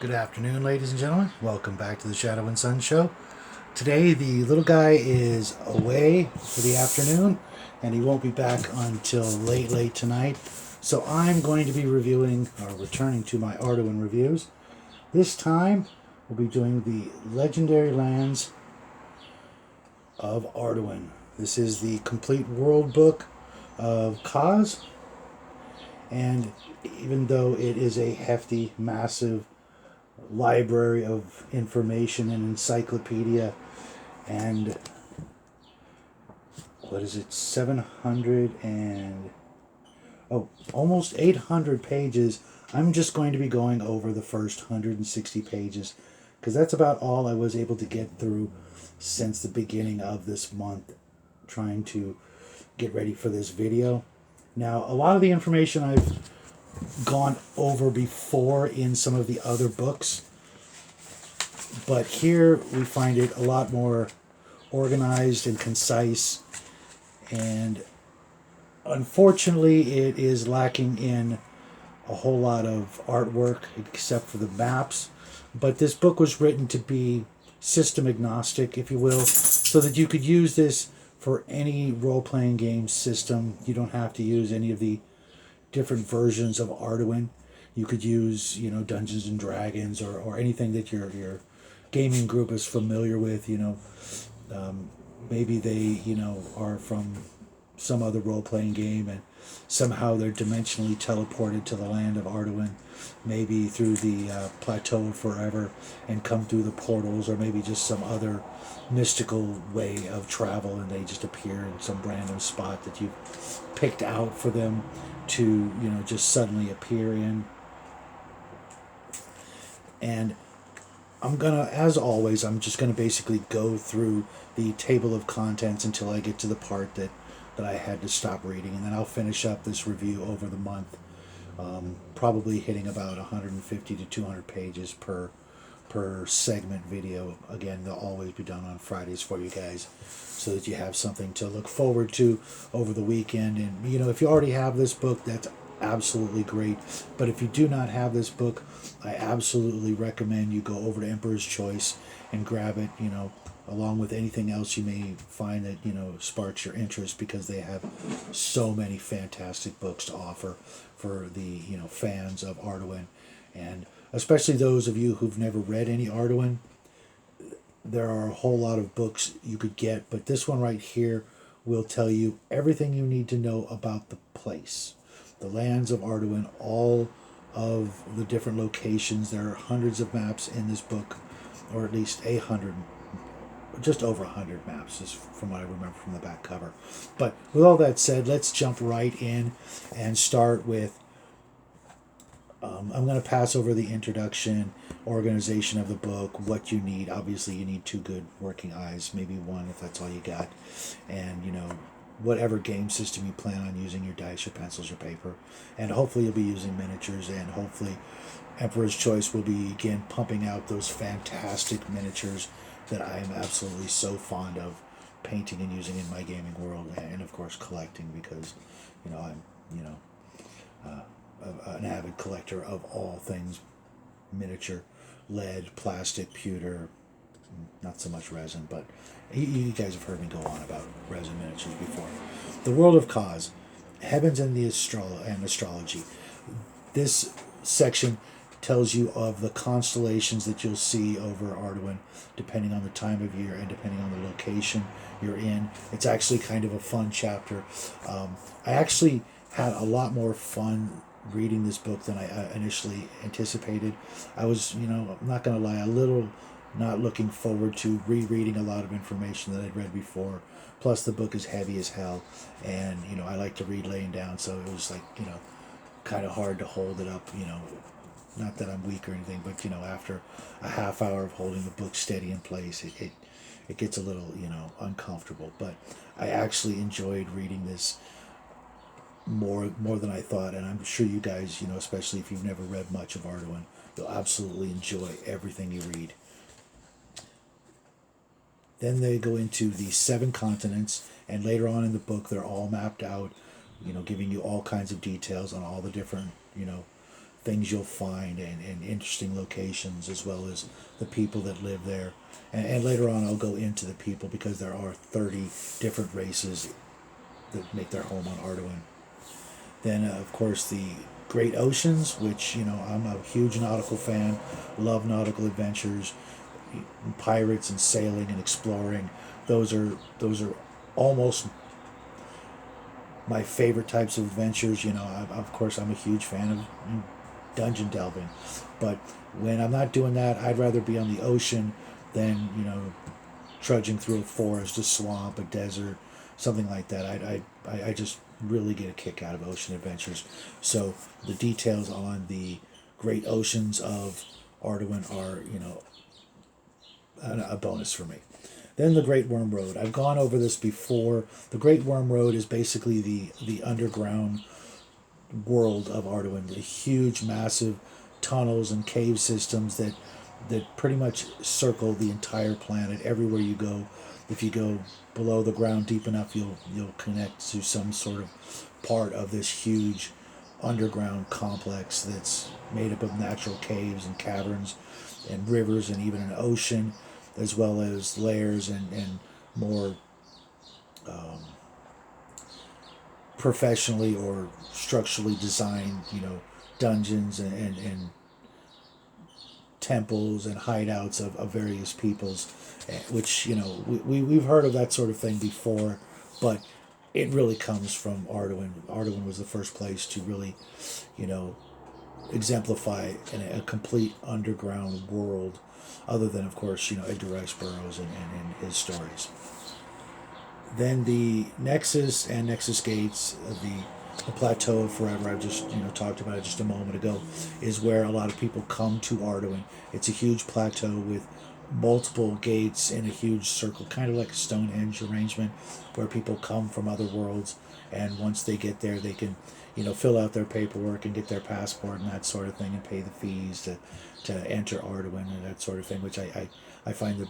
Good afternoon, ladies and gentlemen. Welcome back to the Shadow and Sun Show. Today, the little guy is away for the afternoon, and he won't be back until late tonight. So I'm going to be reviewing, or returning to my Arduin reviews. This time, we'll be doing the Legendary Lands of Arduin. This is the complete world book of Khaas, and even though it is a hefty, massive library of information and encyclopedia and what is it, 700 and almost 800 pages. I'm just going to be going over the first 160 pages because that's about all I was able to get through since the beginning of this month, trying to get ready for this video. Now, a lot of the information I've gone over before in some of the other books, but here we find it a lot more organized and concise, and unfortunately it is lacking in a whole lot of artwork except for the maps. But this book was written to be system agnostic, if you will, so that you could use this for any role-playing game system. You don't have to use any of the different versions of Arduin. You could use, Dungeons and Dragons or anything that your gaming group is familiar with. Maybe they, are from some other role playing game and somehow they're dimensionally teleported to the land of Arduin, maybe through the Plateau of Forever and come through the portals, or maybe just some other mystical way of travel and they just appear in some random spot that you've picked out for them to, just suddenly appear in. And as always, I'm just gonna basically go through the table of contents until I get to the part that I had to stop reading, and then I'll finish up this review over the month, probably hitting about 150 to 200 pages per segment video. Again, they'll always be done on Fridays for you guys, so that you have something to look forward to over the weekend. And if you already have this book, that's absolutely great. But if you do not have this book, I absolutely recommend you go over to Emperor's Choice and grab it, along with anything else you may find that, sparks your interest, because they have so many fantastic books to offer for the, fans of Arduin. And especially those of you who've never read any Arduin, there are a whole lot of books you could get, but this one right here will tell you everything you need to know about the place, the lands of Arduin, all of the different locations. There are hundreds of maps in this book, or at least just over 100 maps, is from what I remember from the back cover. But with all that said, let's jump right in and start with I'm going to pass over the introduction, organization of the book, what you need. Obviously, you need two good working eyes, maybe one if that's all you got. And, whatever game system you plan on using, your dice, your pencils, your paper. And hopefully you'll be using miniatures, and hopefully Emperor's Choice will be, again, pumping out those fantastic miniatures that I am absolutely so fond of painting and using in my gaming world, and of course collecting, because, I'm, an avid collector of all things miniature, lead, plastic, pewter, not so much resin, but you guys have heard me go on about resin miniatures before. The world of Khaas, heavens and the astrology. This section tells you of the constellations that you'll see over Arduin, depending on the time of year and depending on the location you're in. It's actually kind of a fun chapter. I actually had a lot more fun reading this book than I initially anticipated. I was, I'm not going to lie, a little not looking forward to rereading a lot of information that I'd read before. Plus, the book is heavy as hell, and I like to read laying down, so it was like kind of hard to hold it up. Not that I'm weak or anything, but after a half hour of holding the book steady in place, it gets a little uncomfortable. But I actually enjoyed reading this more than I thought, and I'm sure you guys, especially if you've never read much of Arduin, you'll absolutely enjoy everything you read. Then they go into the 7 continents, and later on in the book, they're all mapped out, giving you all kinds of details on all the different, things you'll find and interesting locations, as well as the people that live there. And later on, I'll go into the people because there are 30 different races that make their home on Arduin. Then, of course, the great oceans, which, I'm a huge nautical fan, love nautical adventures, pirates and sailing and exploring. Those are almost my favorite types of adventures. Of course, I'm a huge fan of dungeon delving, but when I'm not doing that, I'd rather be on the ocean than trudging through a forest, a swamp, a desert, something like that. I just really get a kick out of ocean adventures. So the details on the great oceans of Arduin are a bonus for me. Then the Great Worm Road. I've gone over this before. The Great Worm Road is basically the underground world of Arduin. The huge, massive tunnels and cave systems that pretty much circle the entire planet. Everywhere you go, if you go below the ground deep enough, you'll connect to some sort of part of this huge underground complex that's made up of natural caves and caverns and rivers and even an ocean, as well as layers and more professionally or structurally designed, dungeons and temples and hideouts of various peoples, which, we've heard of that sort of thing before, but it really comes from Arduin. Arduin was the first place to really, exemplify a complete underground world, other than, of course, Edgar Rice Burroughs and his stories. Then the Nexus and Nexus Gates, the Plateau of Forever, I've just talked about it just a moment ago, is where a lot of people come to Arduin. It's a huge plateau with multiple gates in a huge circle, kind of like a Stonehenge arrangement, where people come from other worlds, and once they get there, they can fill out their paperwork and get their passport and that sort of thing, and pay the fees to enter Arduin and that sort of thing, which I find the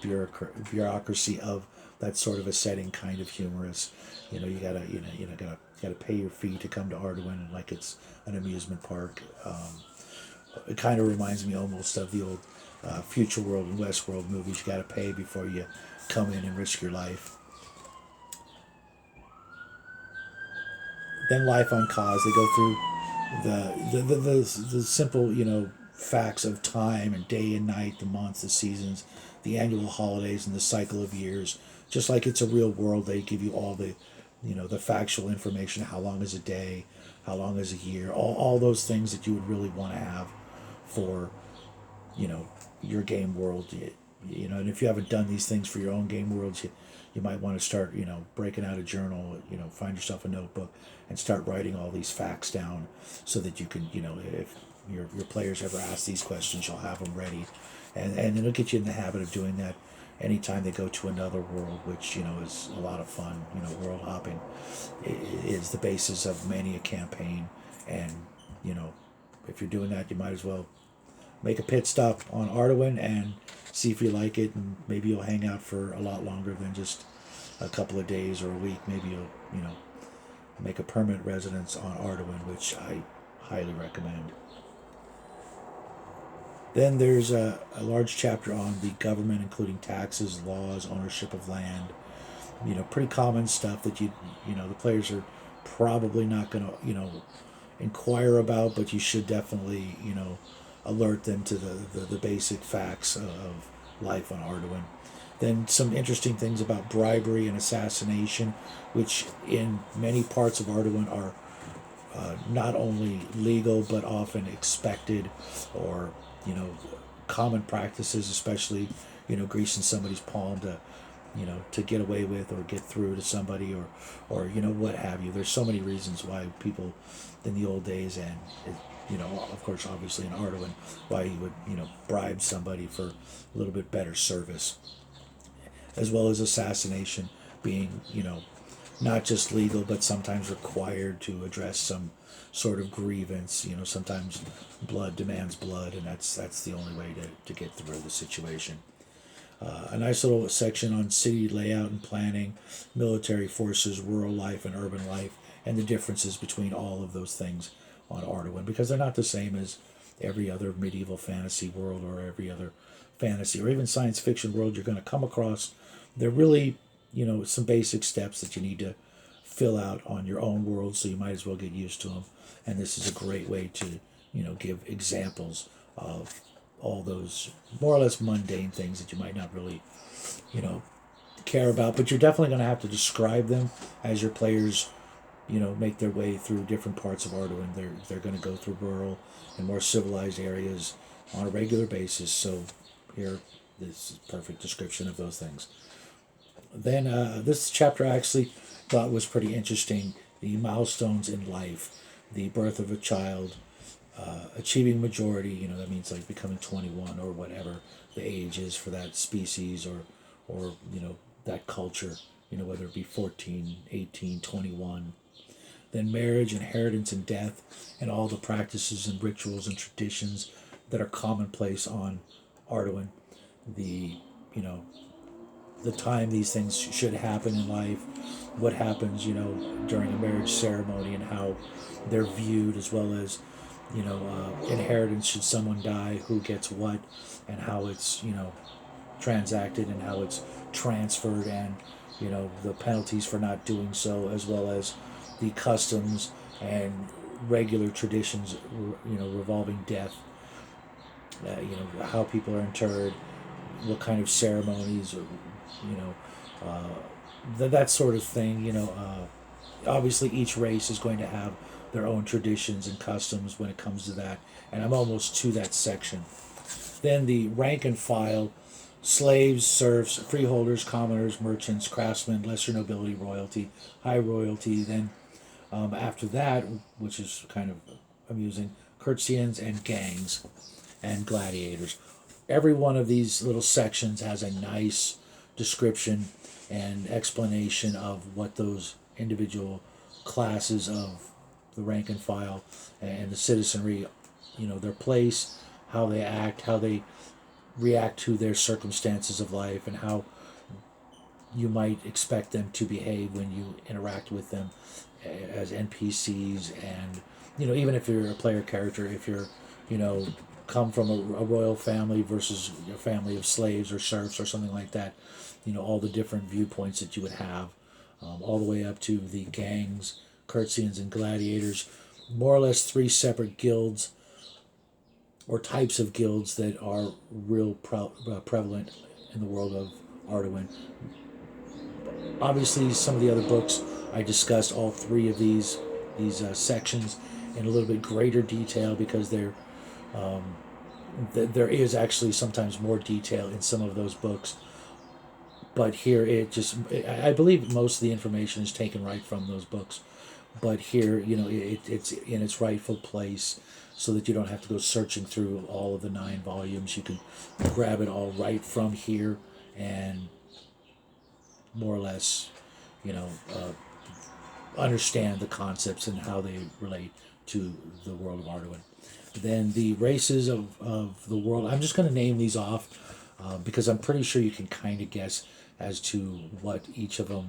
bureaucracy of that sort of a setting kind of humorous. You gotta pay your fee to come to Arduin, like it's an amusement park. It kind of reminds me almost of the old Future World and Westworld movies. You gotta pay before you come in and risk your life. Then life on Khaas. They go through the simple facts of time and day and night, the months, the seasons, the annual holidays, and the cycle of years. Just like it's a real world, they give you all the the factual information. How long is a day? How long is a year? All those things that you would really want to have for your game world. And if you haven't done these things for your own game worlds, you might want to start breaking out a journal. Find yourself a notebook and start writing all these facts down, so that you can if your players ever ask these questions, you'll have them ready, and it'll get you in the habit of doing that anytime they go to another world, which is a lot of fun. World hopping is the basis of many a campaign, and if you're doing that, you might as well make a pit stop on Arduin and see if you like it, and maybe you'll hang out for a lot longer than just a couple of days or a week. Maybe you'll make a permanent residence on Arduin, which I highly recommend. Then there's a large chapter on the government, including taxes, laws, ownership of land. Pretty common stuff that the players are probably not going to inquire about, but you should definitely alert them to the basic facts of life on Arduin. Then some interesting things about bribery and assassination, which in many parts of Arduin are not only legal but often expected, or common practices, especially greasing somebody's palm to get away with or get through to somebody, or what have you. There's so many reasons why people in the old days, and of course obviously in Arduin, why you would bribe somebody for a little bit better service, as well as assassination being not just legal but sometimes required to address some sort of grievance. Sometimes blood demands blood, and that's the only way to get through the situation. A nice little section on city layout and planning, military forces, rural life and urban life, and the differences between all of those things on Arduin, because they're not the same as every other medieval fantasy world or every other fantasy or even science fiction world you're going to come across. They're really, some basic steps that you need to fill out on your own world, so you might as well get used to them. And this is a great way to, give examples of all those more or less mundane things that you might not really, you know, care about, but you're definitely going to have to describe them as your players, make their way through different parts of Arduin. They're going to go through rural and more civilized areas on a regular basis. So here, this is a perfect description of those things. Then this chapter I actually thought was pretty interesting. The milestones in life, the birth of a child, achieving majority. That means like becoming 21 or whatever the age is for that species or that culture. Whether it be 14, 18, 21. Then marriage, inheritance, and death, and all the practices and rituals and traditions that are commonplace on Arduin. The you know the time these things should happen in life, what happens during a marriage ceremony, and how they're viewed, as well as inheritance should someone die, who gets what, and how it's transacted and how it's transferred, and the penalties for not doing so, as well as the customs and regular traditions, revolving death, how people are interred, what kind of ceremonies, or that sort of thing. Obviously each race is going to have their own traditions and customs when it comes to that, and I'm almost to that section. Then the rank and file: slaves, serfs, freeholders, commoners, merchants, craftsmen, lesser nobility, royalty, high royalty. Then after that, which is kind of amusing, courtesans and gangs and gladiators. Every one of these little sections has a nice description and explanation of what those individual classes of the rank and file and the citizenry, their place, how they act, how they react to their circumstances of life, and how you might expect them to behave when you interact with them as NPCs. And even if you're a player character, if you're come from a royal family versus a family of slaves or serfs or something like that, all the different viewpoints that you would have, all the way up to the gangs, courtesans, and gladiators. More or less three separate guilds or types of guilds that are real prevalent in the world of Arduin. Obviously, some of the other books I discussed all three of these sections in a little bit greater detail, because there is actually sometimes more detail in some of those books. But here I believe most of the information is taken right from those books. But here, it's in its rightful place, so that you don't have to go searching through all of the 9 volumes. You can grab it all right from here and more or less, understand the concepts and how they relate to the world of Arduin. Then the races of the world, I'm just going to name these off because I'm pretty sure you can kind of guess as to what each of them,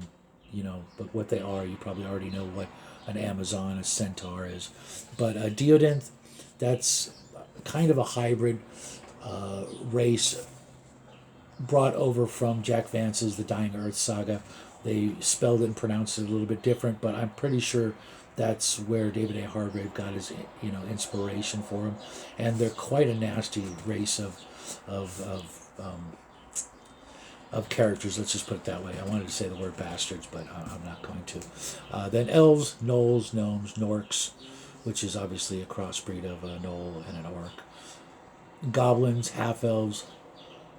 but what they are. You probably already know what an Amazon, a centaur is. But Deodinth, that's kind of a hybrid race brought over from Jack Vance's The Dying Earth saga. They spelled it and pronounced it a little bit different, but I'm pretty sure that's where David A. Hargrave got his inspiration for him. And they're quite a nasty race of characters. Let's just put it that way. I wanted to say the word bastards, but I'm not going to. Then elves, gnolls, gnomes, norks, which is obviously a crossbreed of a gnoll and an orc. Goblins, half elves,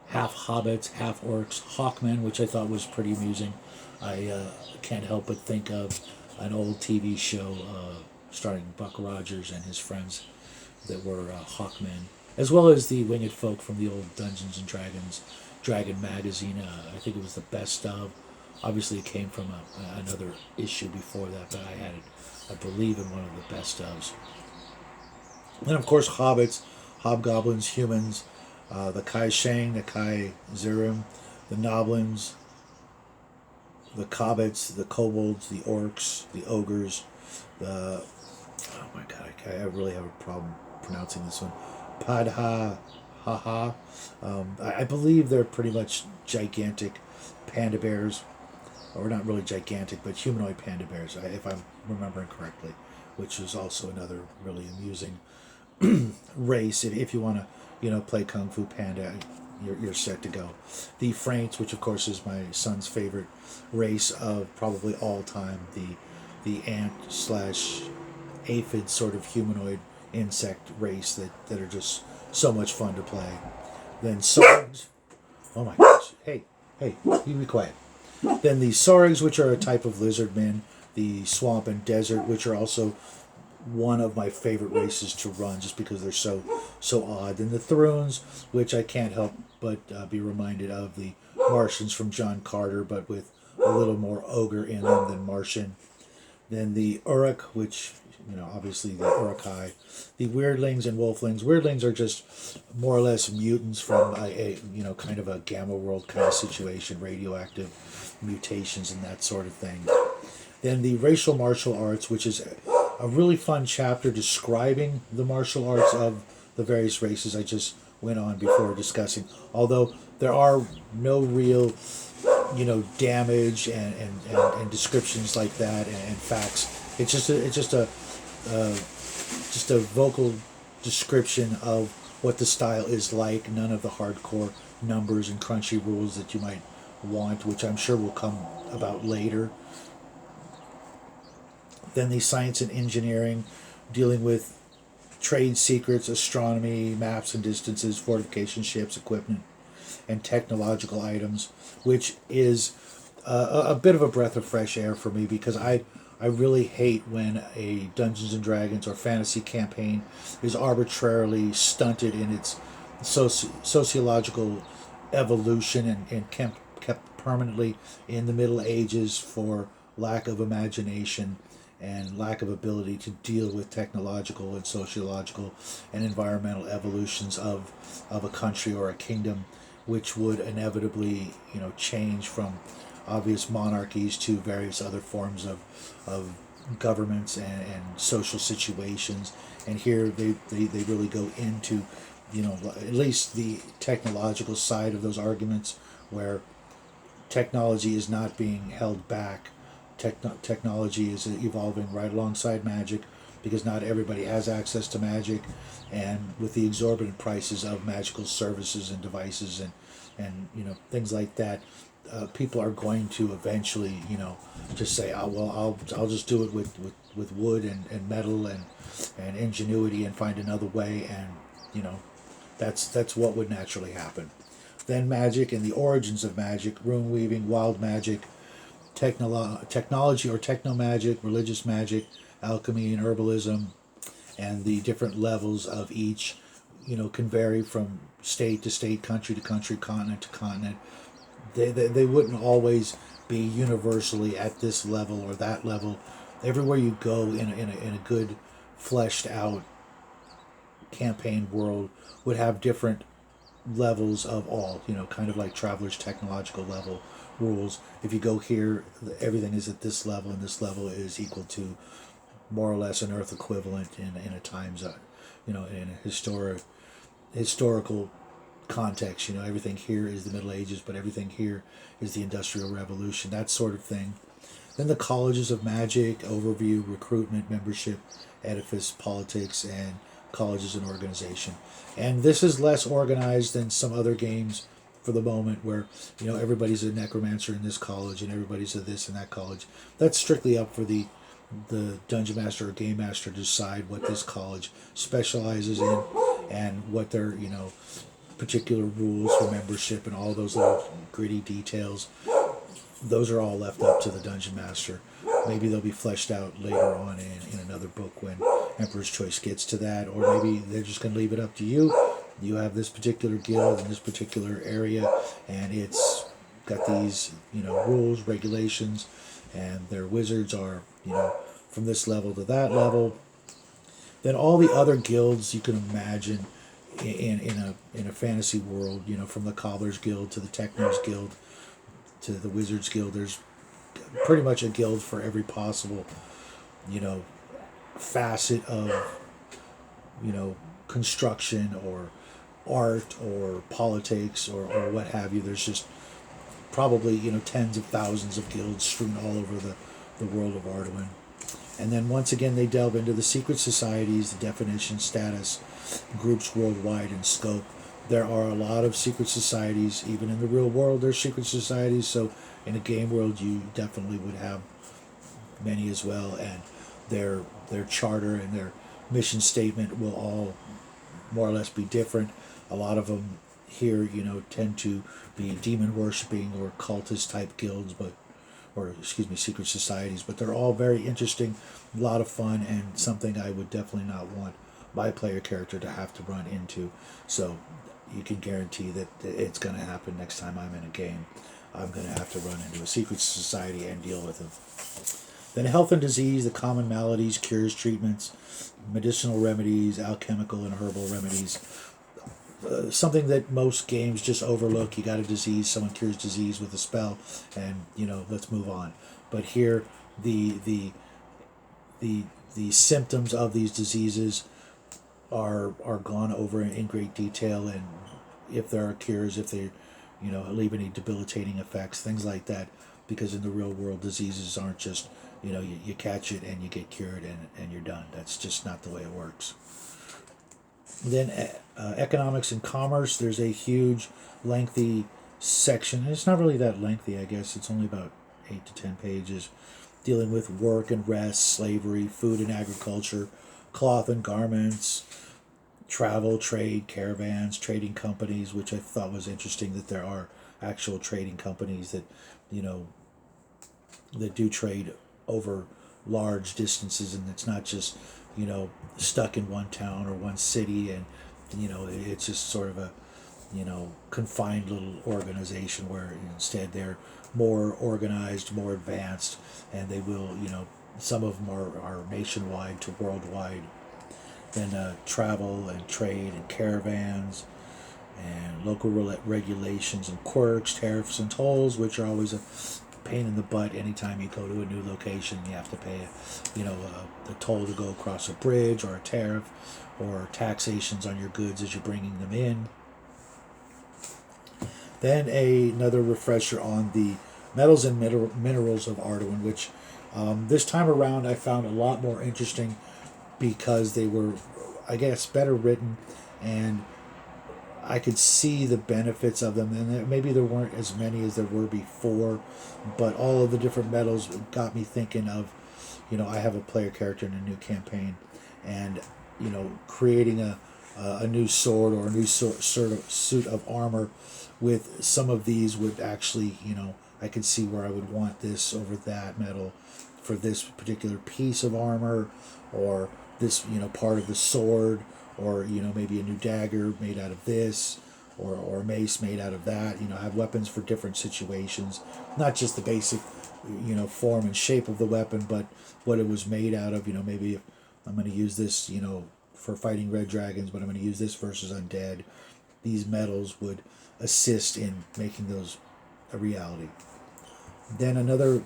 half hobbits, half orcs. Hawkmen, which I thought was pretty amusing. I can't help but think of an old TV show starring Buck Rogers and his friends that were Hawkmen, as well as the winged folk from the old Dungeons and Dragons Dragon magazine. I think it was the best of. Obviously, it came from another issue before that, but I had it, I believe, in one of the best ofs. And of course, hobbits, hobgoblins, humans, the Kai Shang, the Kai Zerum, the Noblins, the Cobbits, the Kobolds, the Orcs, the Ogres, the... Oh my god, I really have a problem pronouncing this one. Padha Haha. I believe they're pretty much gigantic panda bears, or not really gigantic, but humanoid panda bears, if I'm remembering correctly, which is also another really amusing race. If you want to, play Kung Fu Panda, you're set to go. The Franks, which of course is my son's favorite race of probably all time, the ant slash aphid sort of humanoid insect race that are just so much fun to play. Then Sargs. Oh my gosh. Hey, you be quiet. Then the Sargs, which are a type of lizard men. The Swamp and Desert, which are also one of my favorite races to run just because they're so odd. Then the Thrones, which I can't help but be reminded of the Martians from John Carter, but with a little more ogre in them than Martian. Then the Uruk, which, obviously the Urukai. The Weirdlings and Wolflings. Weirdlings are just more or less mutants from a kind of a gamma world kind of situation, radioactive mutations and that sort of thing. Then the Racial Martial Arts, which is a really fun chapter describing the martial arts of the various races I just went on before discussing. Although there are no real, damage and descriptions like that and facts. It's just a vocal description of what the style is like. None of the hardcore numbers and crunchy rules that you might want, which I'm sure will come about later. Then the Science and Engineering, dealing with trade secrets, astronomy, maps and distances, fortification ships, equipment, and technological items, which is a bit of a breath of fresh air for me because I really hate when a Dungeons and Dragons or fantasy campaign is arbitrarily stunted in its sociological evolution and kept permanently in the Middle Ages for lack of imagination and lack of ability to deal with technological and sociological and environmental evolutions of a country or a kingdom, which would inevitably, change from obvious monarchies to various other forms of governments and social situations. And here they really go into, at least the technological side of those arguments where technology is not being held back. Technology is evolving right alongside magic because not everybody has access to magic, and with the exorbitant prices of magical services and devices and things like that, people are going to eventually just say, oh well, I'll just do it with wood and metal and ingenuity and find another way, and that's what would naturally happen. Then magic and the origins of magic: rune weaving, wild magic, technology or techno-magic, religious magic, alchemy and herbalism, and the different levels of each, can vary from state to state, country to country, continent to continent. They wouldn't always be universally at this level or that level. Everywhere you go in a good fleshed out campaign world would have different levels of all, kind of like Traveler's technological level rules. If you go here, everything is at this level, and this level is equal to more or less an Earth equivalent in a time zone, in a historical context. Everything here is the Middle Ages, but everything here is the Industrial Revolution, that sort of thing. Then the colleges of magic, overview, recruitment, membership, edifice, politics, and colleges and organization. And this is less organized than some other games for the moment where, everybody's a necromancer in this college and everybody's a this and that college. That's strictly up for the dungeon master or game master to decide what this college specializes in and what their, particular rules for membership and all those little gritty details. Those are all left up to the dungeon master. Maybe they'll be fleshed out later on in another book when Emperor's Choice gets to that, or maybe they're just going to leave it up to you. You have this particular guild in this particular area, and it's got these, rules, regulations, and their wizards are, from this level to that level. Then all the other guilds you can imagine in a fantasy world, from the Cobbler's Guild to the Techno's Guild to the Wizard's Guild. There's pretty much a guild for every possible, facet of, construction or art or politics or what have you. There's just probably, tens of thousands of guilds strewn all over the world of Arduin. And then once again, they delve into the secret societies, the definition, status, groups worldwide in scope. There are a lot of secret societies, even in the real world. There's secret societies, so in a game world, you definitely would have many as well, and their charter and their mission statement will all more or less be different. A lot of them here, tend to be demon worshipping or cultist type guilds, secret societies, but they're all very interesting, a lot of fun, and something I would definitely not want my player character to have to run into. So you can guarantee that it's going to happen next time I'm in a game. I'm going to have to run into a secret society and deal with them. Then health and disease, the common maladies, cures, treatments, medicinal remedies, alchemical and herbal remedies. Something that most games just overlook. You got a disease, someone cures disease with a spell, and let's move on. But here, the symptoms of these diseases are gone over in great detail, and if there are cures, if they leave any debilitating effects, things like that. Because in the real world, diseases aren't just you catch it and you get cured and you're done. That's just not the way it works. Then economics and commerce, there's a huge, lengthy section. It's not really that lengthy, I guess. It's only about 8 to 10 pages, dealing with work and rest, slavery, food and agriculture, cloth and garments, travel, trade, caravans, trading companies, which I thought was interesting that there are actual trading companies that, that do trade over large distances, and it's not just stuck in one town or one city, and it's just sort of a confined little organization, where instead they're more organized, more advanced, and they will some of them are nationwide to worldwide. Then travel and trade and caravans and local regulations and quirks, tariffs and tolls, which are always a pain in the butt. Anytime you go to a new location, you have to pay a toll to go across a bridge, or a tariff, or taxations on your goods as you're bringing them in. Then another refresher on the metals and minerals of Arduin, which this time around I found a lot more interesting, because they were, I guess, better written, and I could see the benefits of them, and maybe there weren't as many as there were before, but all of the different metals got me thinking of, I have a player character in a new campaign, and creating a new sword or a new suit of armor with some of these would actually, I could see where I would want this over that metal for this particular piece of armor, or this part of the sword, or maybe a new dagger made out of this, or a mace made out of that. Have weapons for different situations, not just the basic form and shape of the weapon, but what it was made out of. Maybe if I'm going to use this for fighting red dragons, but I'm going to use this versus undead, these metals would assist in making those a reality. Then another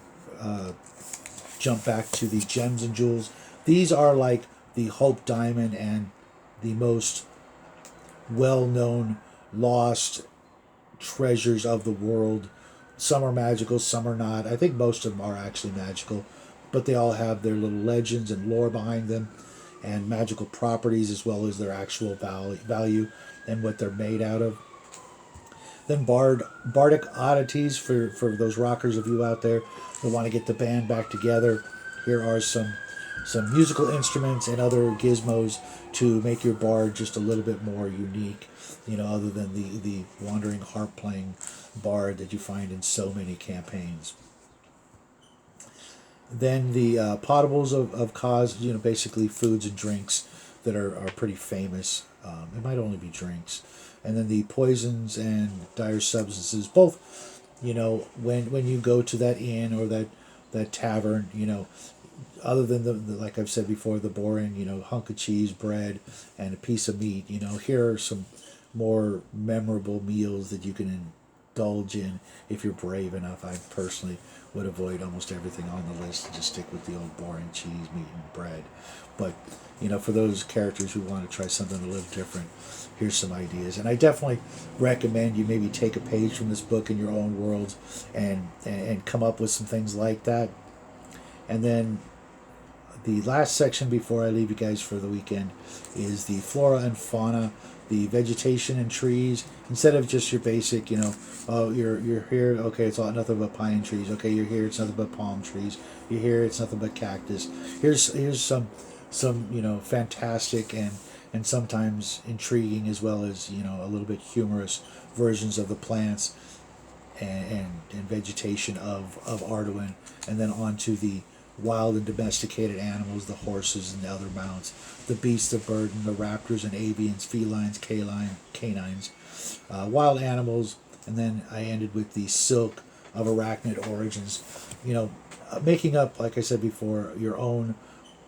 jump back to the gems and jewels. These are like the Hope Diamond and the most well-known lost treasures of the world. Some are magical, some are not. I think most of them are actually magical, but they all have their little legends and lore behind them, and magical properties, as well as their actual value and what they're made out of. Then bardic oddities for those rockers of you out there who want to get the band back together. Here are some musical instruments and other gizmos to make your bard just a little bit more unique, other than the wandering harp playing bard that you find in so many campaigns. Then the potables of Khaas, basically foods and drinks that are pretty famous. It might only be drinks. And then the poisons and dire substances, both, when you go to that inn or that tavern, other than the like I've said before, the boring, hunk of cheese, bread, and a piece of meat, here are some more memorable meals that you can indulge in if you're brave enough. I personally would avoid almost everything on the list and just stick with the old boring cheese, meat, and bread. But, for those characters who want to try something a little different, here's some ideas. And I definitely recommend you maybe take a page from this book in your own world and come up with some things like that. And then the last section before I leave you guys for the weekend is the flora and fauna, the vegetation and trees. Instead of just your basic, oh, you're here, okay, it's all nothing but pine trees. Okay, you're here, it's nothing but palm trees. You're here, it's nothing but cactus. Here's some fantastic and sometimes intriguing, as well as a little bit humorous versions of the plants and vegetation of Arduin, and then onto the wild and domesticated animals, the horses and the other mounts, the beasts of burden, the raptors and avians, felines, canines, wild animals, and then I ended with the silk of arachnid origins. Making up, like I said before, your own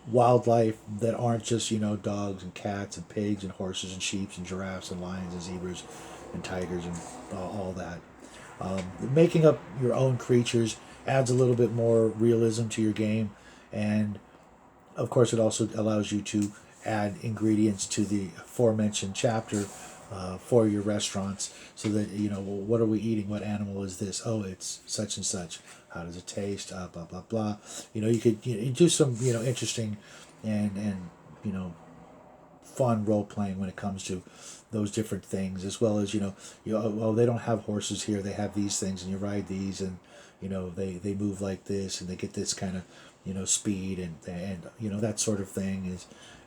wildlife that aren't just dogs and cats and pigs and horses and sheep and giraffes and lions and zebras and tigers and all that. Making up your own creatures adds a little bit more realism to your game, and of course it also allows you to add ingredients to the aforementioned chapter for your restaurants, so that well, what are we eating, what animal is this, oh, it's such and such, how does it taste, blah blah blah. You could do some interesting and fun role playing when it comes to those different things, as well as well, they don't have horses here, they have these things, and you ride these, and they move like this, and they get this kind of speed and that sort of thing,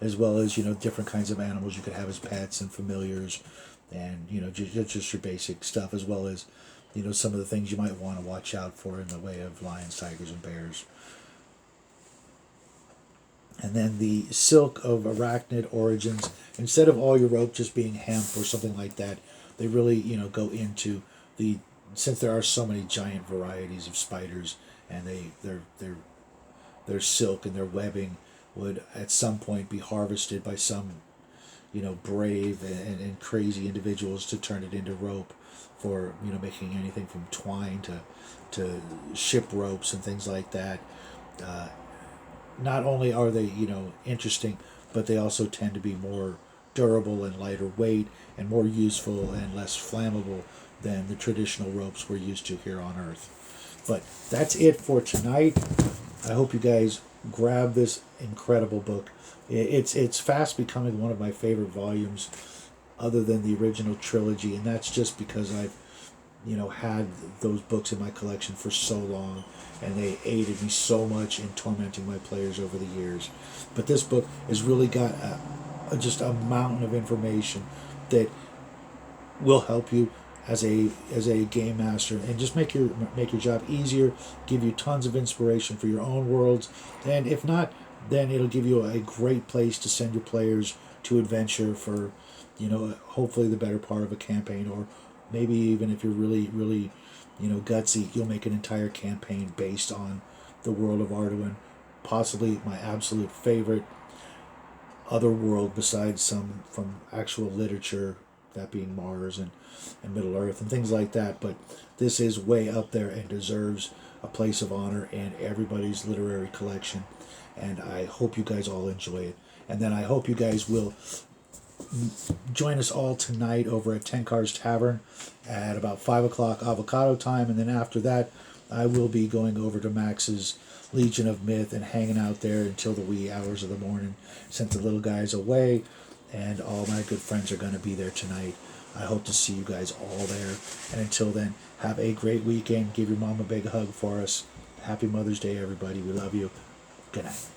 as well as different kinds of animals you could have as pets and familiars, and just your basic stuff, as well as some of the things you might want to watch out for in the way of lions, tigers, and bears. And then the silk of arachnid origins, instead of all your rope just being hemp or something like that, they really go into since there are so many giant varieties of spiders, and their silk and their webbing would at some point be harvested by some brave and crazy individuals to turn it into rope for making anything from twine to ship ropes and things like that. Not only are they interesting, but they also tend to be more durable and lighter weight and more useful and less flammable than the traditional ropes we're used to here on Earth. But that's it for tonight. I hope you guys grab this incredible book. It's fast becoming one of my favorite volumes, other than the original trilogy, and that's just because I've had those books in my collection for so long, and they aided me so much in tormenting my players over the years. But this book has really got just a mountain of information that will help you as a game master, and just make your job easier, give you tons of inspiration for your own worlds, and if not, then it'll give you a great place to send your players to adventure for hopefully the better part of a campaign, or maybe even if you're really gutsy, you'll make an entire campaign based on the world of Arduin, possibly my absolute favorite other world besides some from actual literature, that being Mars and Middle Earth and things like that. But this is way up there and deserves a place of honor in everybody's literary collection, and I hope you guys all enjoy it. And then I hope you guys will join us all tonight over at 10 Cars Tavern at about 5 o'clock avocado time, and then after that I will be going over to Max's Legion of Myth and hanging out there until the wee hours of the morning, since the little guy's away, and all my good friends are going to be there tonight. I hope to see you guys all there, and until then, have a great weekend. Give your mom a big hug for us. Happy Mother's Day, everybody. We love you. Good night.